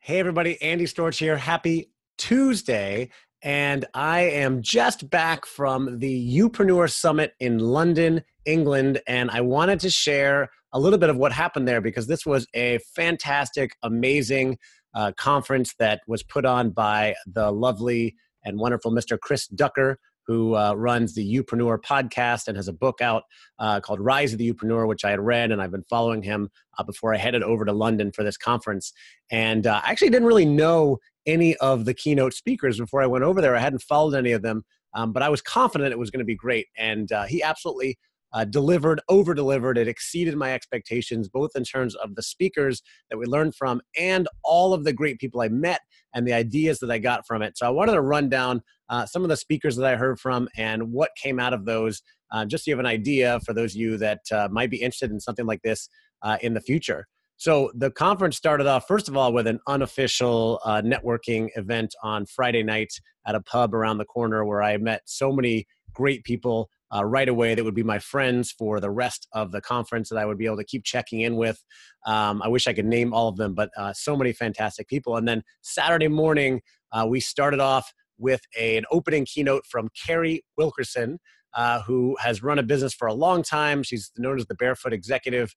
Hey, everybody. Andy Storch here. Happy Tuesday. And I am just back from the Youpreneur Summit in London, England. And I wanted to share a little bit of what happened there because this was a fantastic, amazing conference that was put on by the lovely and wonderful Mr. Chris Ducker, who runs the Youpreneur podcast and has a book out called Rise of the Youpreneur, which I had read, and I've been following him before I headed over to London for this conference. And I actually didn't really know any of the keynote speakers before I went over there. I hadn't followed any of them, but I was confident it was going to be great. And he absolutely delivered, over-delivered. It exceeded my expectations, both in terms of the speakers that we learned from and all of the great people I met and the ideas that I got from it. So I wanted to run down some of the speakers that I heard from and what came out of those, just so you have an idea for those of you that might be interested in something like this in the future. So the conference started off, first of all, with an unofficial networking event on Friday night at a pub around the corner where I met so many great people right away that would be my friends for the rest of the conference that I would be able to keep checking in with. I wish I could name all of them, but so many fantastic people. And then Saturday morning, we started off with an opening keynote from Carrie Wilkerson, who has run a business for a long time. She's known as the Barefoot Executive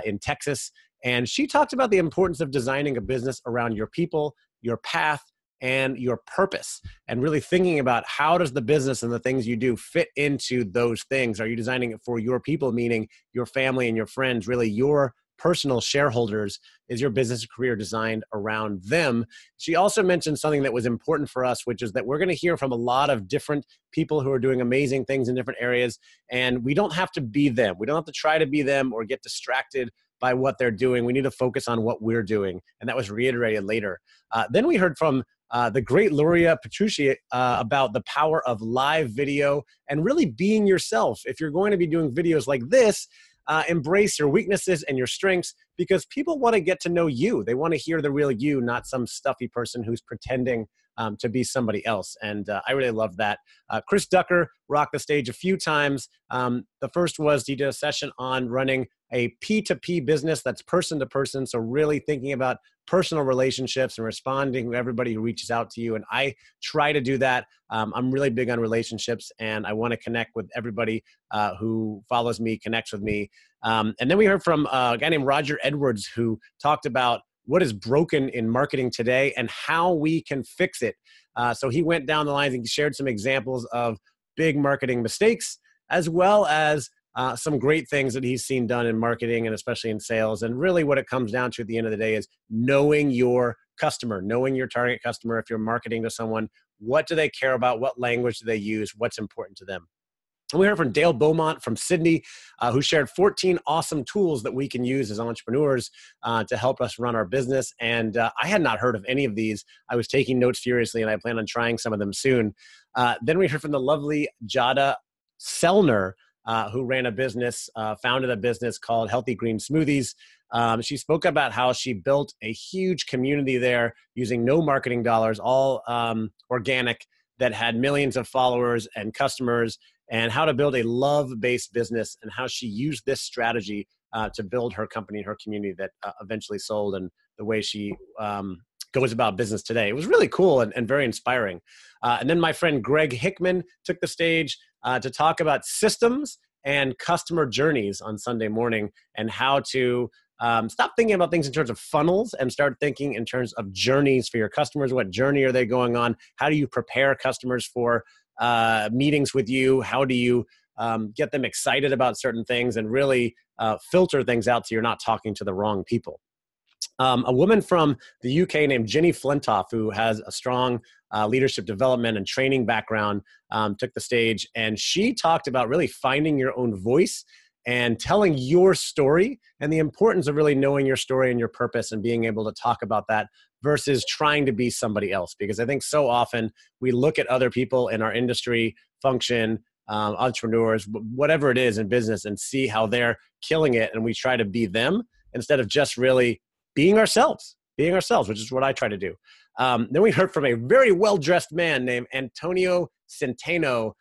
in Texas. And she talked about the importance of designing a business around your people, your path, and your purpose, and really thinking about how does the business and the things you do fit into those things. Are you designing it for your people, meaning your family and your friends, really your personal shareholders? Is your business career designed around them? She also mentioned something that was important for us, which is that we're going to hear from a lot of different people who are doing amazing things in different areas, and we don't have to be them. We don't have to try to be them or get distracted by what they're doing. We need to focus on what we're doing, and that was reiterated later. Then we heard from the great Luria Petrucci about the power of live video and really being yourself. If you're going to be doing videos like this, embrace your weaknesses and your strengths, because people want to get to know you. They want to hear the real you, not some stuffy person who's pretending to be somebody else. And I really love that. Chris Ducker rocked the stage a few times. The first was he did a session on running a P2P business that's person to person. So really thinking about personal relationships and responding to everybody who reaches out to you. And I try to do that. I'm really big on relationships, and I want to connect with everybody who follows me, connects with me. And then we heard from a guy named Roger Edwards, who talked about what is broken in marketing today and how we can fix it. So he went down the lines and shared some examples of big marketing mistakes, as well as some great things that he's seen done in marketing and especially in sales. And really what it comes down to at the end of the day is knowing your customer, knowing your target customer. If you're marketing to someone, what do they care about? What language do they use? What's important to them? And we heard from Dale Beaumont from Sydney, who shared 14 awesome tools that we can use as entrepreneurs to help us run our business. And I had not heard of any of these. I was taking notes furiously, and I plan on trying some of them soon. Then we heard from the lovely Jada Selner, who ran a business, founded a business called Healthy Green Smoothies. She spoke about how she built a huge community there using no marketing dollars, all organic, that had millions of followers and customers, and how to build a love-based business, and how she used this strategy to build her company and her community that eventually sold, and the way she goes about business today. It was really cool and very inspiring. And then my friend Greg Hickman took the stage to talk about systems and customer journeys on Sunday morning, and how to stop thinking about things in terms of funnels and start thinking in terms of journeys for your customers. What journey are they going on? How do you prepare customers for meetings with you? How do you get them excited about certain things and really filter things out so you're not talking to the wrong people? A woman from the UK named Ginny Flintoff, who has a strong leadership development and training background, took the stage, and she talked about really finding your own voice and telling your story, and the importance of really knowing your story and your purpose and being able to talk about that versus trying to be somebody else. Because I think so often we look at other people in our industry, function, entrepreneurs, whatever it is in business, and see how they're killing it, and we try to be them instead of just really being ourselves, which is what I try to do. Then we heard from a very well-dressed man named Antonio Centeno,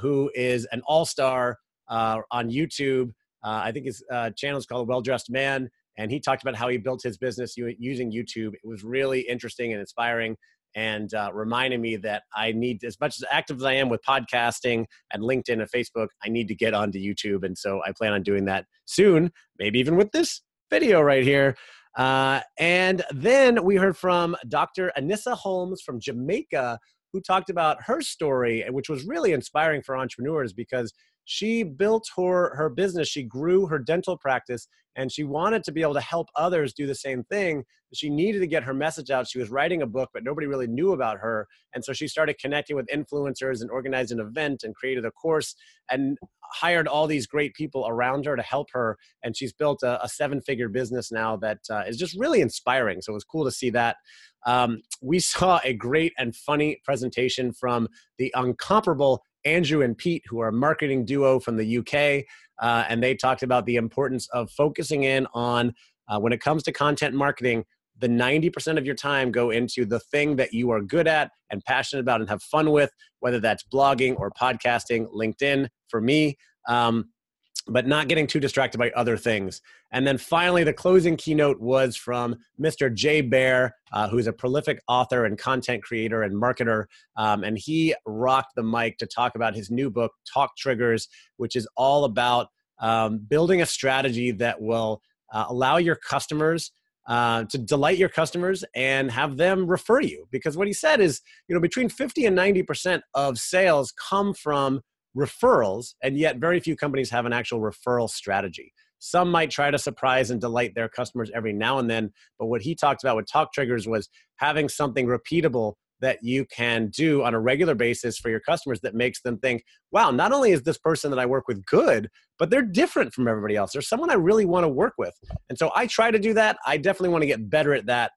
who is an all-star on YouTube. I think his channel is called Well Dressed Man. And he talked about how he built his business using YouTube. It was really interesting and inspiring, and reminded me that I need, as much as active as I am with podcasting and LinkedIn and Facebook, I need to get onto YouTube. And so I plan on doing that soon, maybe even with this video right here. And then we heard from Dr. Anissa Holmes from Jamaica, who talked about her story, which was really inspiring for entrepreneurs because she built her business. She grew her dental practice, and she wanted to be able to help others do the same thing. She needed to get her message out. She was writing a book, but nobody really knew about her. And so she started connecting with influencers and organized an event and created a course and hired all these great people around her to help her. And she's built a seven-figure business now that is just really inspiring. So it was cool to see that. We saw a great and funny presentation from the incomparable Andrew and Pete, who are a marketing duo from the UK. And they talked about the importance of focusing in on, when it comes to content marketing, the 90% of your time go into the thing that you are good at and passionate about and have fun with, whether that's blogging or podcasting, LinkedIn for me, but not getting too distracted by other things. And then finally, the closing keynote was from Mr. Jay Baer, who's a prolific author and content creator and marketer. And he rocked the mic to talk about his new book, Talk Triggers, which is all about building a strategy that will allow your customers to delight your customers and have them refer you. Because what he said is, between 50 and 90% of sales come from referrals, and yet very few companies have an actual referral strategy. Some might try to surprise and delight their customers every now and then, but what he talked about with Talk Triggers was having something repeatable that you can do on a regular basis for your customers that makes them think, wow, not only is this person that I work with good, but they're different from everybody else. They're someone I really want to work with. And so I try to do that. I definitely want to get better at that.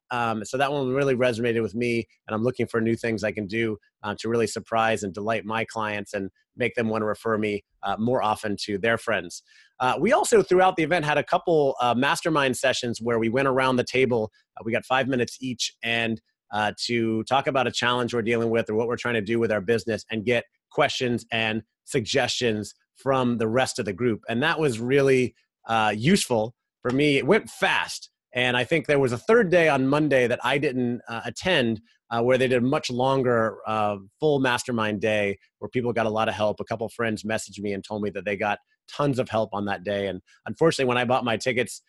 So that one really resonated with me, and I'm looking for new things I can do to really surprise and delight my clients and make them want to refer me more often to their friends. We also, throughout the event, had a couple mastermind sessions where we went around the table. We got 5 minutes each, and to talk about a challenge we're dealing with or what we're trying to do with our business and get questions and suggestions from the rest of the group. And that was really useful for me. It went fast. And I think there was a third day on Monday that I didn't attend where they did a much longer full mastermind day where people got a lot of help. A couple of friends messaged me and told me that they got tons of help on that day. And unfortunately, when I bought my tickets,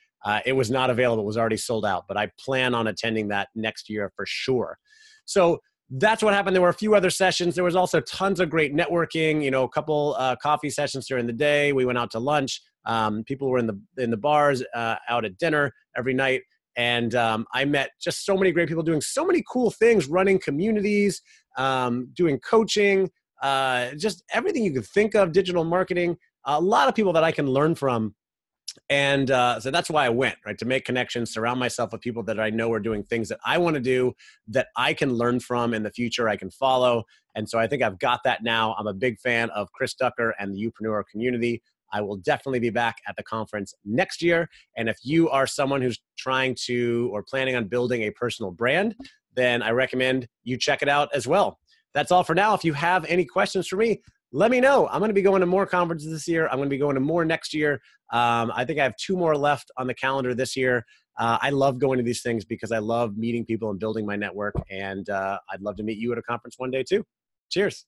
it was not available. It was already sold out, but I plan on attending that next year for sure. So that's what happened. There were a few other sessions. There was also tons of great networking, a couple coffee sessions during the day. We went out to lunch. People were in the bars, out at dinner every night. And I met just so many great people doing so many cool things, running communities, doing coaching, just everything you could think of, digital marketing, a lot of people that I can learn from. And so that's why I went, right? To make connections, surround myself with people that I know are doing things that I want to do, that I can learn from in the future, I can follow. And so I think I've got that now. I'm a big fan of Chris Ducker and the Youpreneur community. I will definitely be back at the conference next year. And if you are someone who's trying to or planning on building a personal brand, then I recommend you check it out as well. That's all for now. If you have any questions for me, let me know. I'm going to be going to more conferences this year. I'm going to be going to more next year. I think I have 2 more left on the calendar this year. I love going to these things because I love meeting people and building my network. And I'd love to meet you at a conference one day too. Cheers.